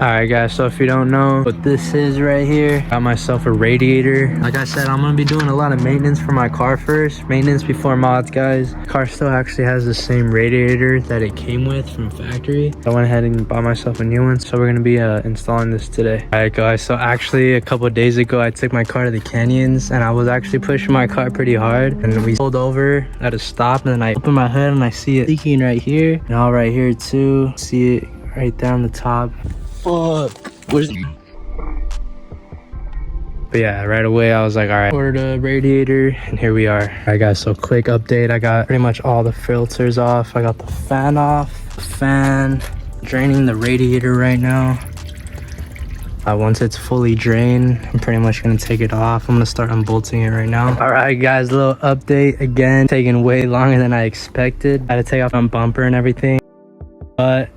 Alright guys, so if you don't know what this is right here, got myself a radiator. Like I said, I'm gonna be doing a lot of maintenance for my car first. Maintenance before mods, guys. Car still actually has the same radiator that it came with from factory. I went ahead and bought myself a new one, so we're gonna be installing this today. Alright guys, so actually a couple of days ago I took my car to the canyons and I was actually pushing my car pretty hard, and we pulled over at a stop, and then I open my hood and I see it leaking right here, and all right here too. See it right there on the top. Fuck. But yeah, right away I was like, all right, ordered a radiator, and here we are. All right guys, so quick update. I got pretty much all the filters off. I got the fan off. The fan draining the radiator right now. Once it's fully drained, I'm pretty much gonna take it off. I'm gonna start unbolting it right now. All right guys, a little update. Again, taking way longer than I expected. I had to take off my bumper and everything, but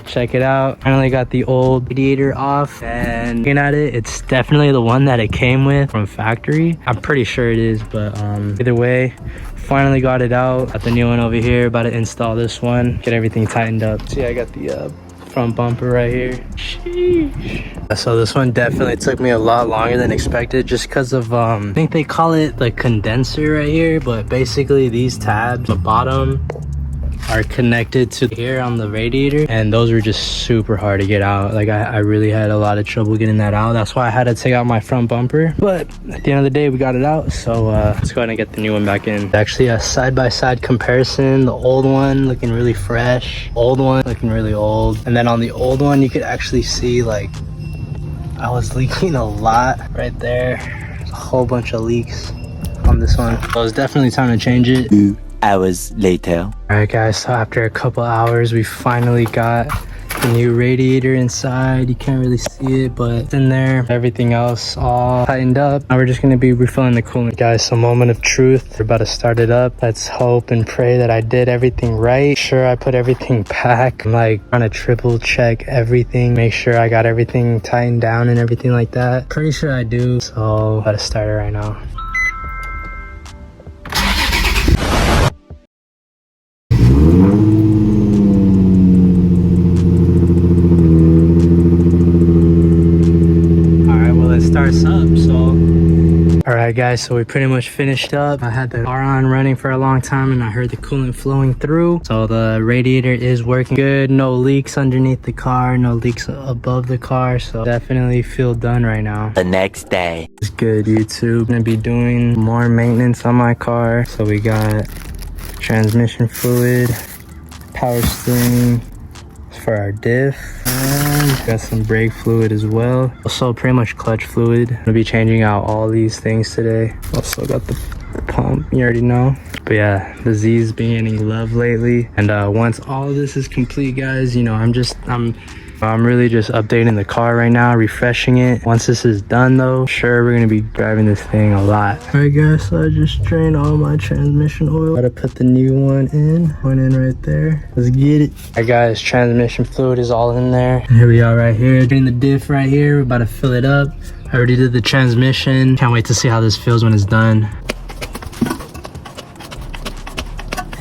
check it out. Finally got the old radiator off, and looking at it, it's definitely the one that it came with from factory. I'm pretty sure it is, but either way, finally got it out. Got the new one over here, about to install this one, get everything tightened up. See, I got the front bumper right here. Sheesh. So this one definitely took me a lot longer than expected, just because of I think they call it the condenser right here, but basically these tabs on the bottom are connected to here on the radiator, and those were just super hard to get out. Like I really had a lot of trouble getting that out. That's why I had to take out my front bumper, but at the end of the day we got it out. So let's go ahead and get the new one back in. Actually a side-by-side comparison. The old one looking really fresh, old one looking really old, and then on the old one you could actually see like I was leaking a lot right there. There's a whole bunch of leaks on this one, so it's definitely time to change it. Hours later. All right guys, so after a couple hours we finally got the new radiator inside. You can't really see it, but it's in there. Everything else all tightened up. Now we're just going to be refilling the coolant. Guys, so moment of truth, we're about to start it up. Let's hope and pray that I did everything right. Sure, I put everything back. I'm like trying to triple check everything, make sure I got everything tightened down and everything like that. Pretty sure I do, so about to start it right now. Starts up. So all right guys, so we pretty much finished up. I had the car on running for a long time and I heard the coolant flowing through, so the radiator is working good. No leaks underneath the car, no leaks above the car, so definitely feel done right now. The next day. It's good. YouTube gonna be doing more maintenance on my car. So we got transmission fluid, power steering for our diff, and got some brake fluid as well. Also pretty much clutch fluid. I'm gonna be changing out all these things today. Also got the pump, you already know. But yeah, the Z's been getting love lately, and once all of this is complete, guys, you know, I'm really just updating the car right now, refreshing it. Once this is done though, sure, we're gonna be driving this thing a lot. All right guys, so I just drained all my transmission oil. Gotta put the new one in right there. Let's get it. All right guys, transmission fluid is all in there. Here we are right here, doing the diff right here. We're about to fill it up. I already did the transmission. Can't wait to see how this feels when it's done.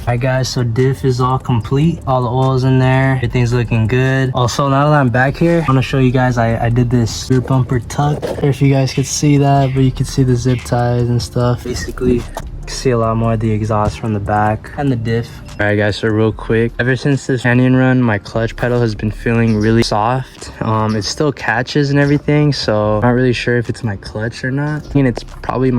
Alright guys, so diff is all complete. All the oil's in there. Everything's looking good. Also, now that I'm back here, I want to show you guys, I did this rear bumper tuck. I don't know if you guys could see that, but you can see the zip ties and stuff. Basically, you can see a lot more of the exhaust from the back and the diff. Alright guys, so real quick, ever since this canyon run, my clutch pedal has been feeling really soft. It still catches and everything, so I'm not really sure if it's my clutch or not. I mean, it's probably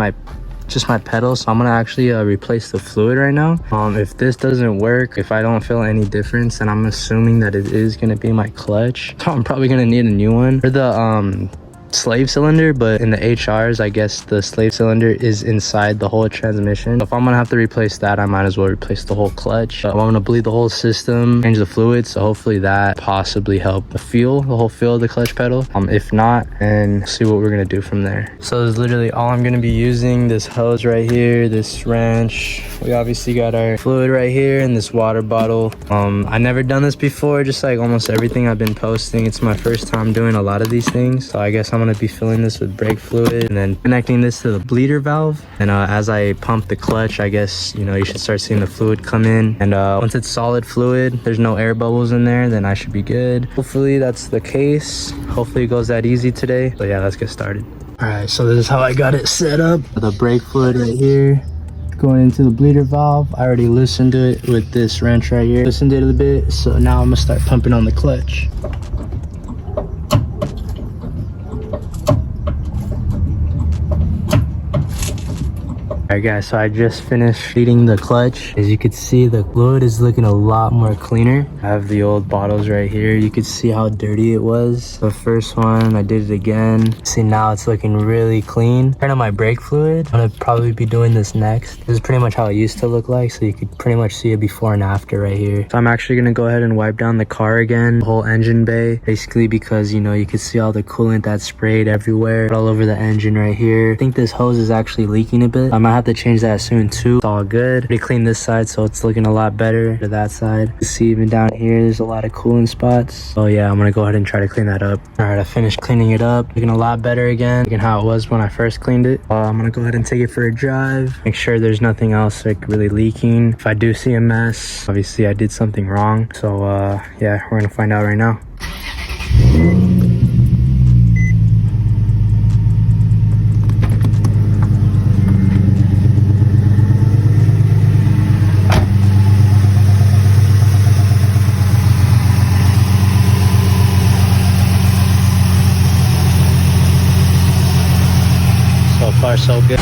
just my pedal, so I'm gonna actually replace the fluid right now. If this doesn't work, if I don't feel any difference, then I'm assuming that it is gonna be my clutch, so I'm probably gonna need a new one. For the slave cylinder, but in the HRs, I guess the slave cylinder is inside the whole transmission. So if I'm gonna have to replace that, I might as well replace the whole clutch. I'm gonna bleed the whole system, change the fluid, so hopefully that possibly help the whole feel of the clutch pedal. If not, and see what we're gonna do from there. So this is literally all I'm gonna be using. This hose right here, this wrench. We obviously got our fluid right here and this water bottle. I never done this before, just like almost everything I've been posting. It's my first time doing a lot of these things, so I guess I'm I'm gonna be filling this with brake fluid and then connecting this to the bleeder valve. And as I pump the clutch, I guess, you know, you should start seeing the fluid come in. And once it's solid fluid, there's no air bubbles in there, then I should be good. Hopefully that's the case. Hopefully it goes that easy today. So yeah, let's get started. All right, so this is how I got it set up. The brake fluid right here going into the bleeder valve. I already loosened it with this wrench right here. Loosened it a bit, so now I'm gonna start pumping on the clutch. Alright guys, so I just finished feeding the clutch. As you can see, the fluid is looking a lot more cleaner. I have the old bottles right here. You can see how dirty it was. The first one, I did it again. See, now it's looking really clean. Turn on my brake fluid. I'm gonna probably be doing this next. This is pretty much how it used to look like, so you could pretty much see it before and after right here. So I'm actually gonna go ahead and wipe down the car again, the whole engine bay, basically because, you know, you can see all the coolant that sprayed everywhere, all over the engine right here. I think this hose is actually leaking a bit. I might have to change that soon too. It's all good. Already cleaned this side, so it's looking a lot better to that side. You can see even down here, there's a lot of coolant spots. Oh yeah, I'm gonna go ahead and try to clean that up. All right, I finished cleaning it up. Looking a lot better again, looking how it was when I first cleaned it. I'm gonna go ahead and take it for a drive, make sure there's nothing else like really leaking. If I do see a mess, obviously I did something wrong. So yeah, we're gonna find out right now. So far so good.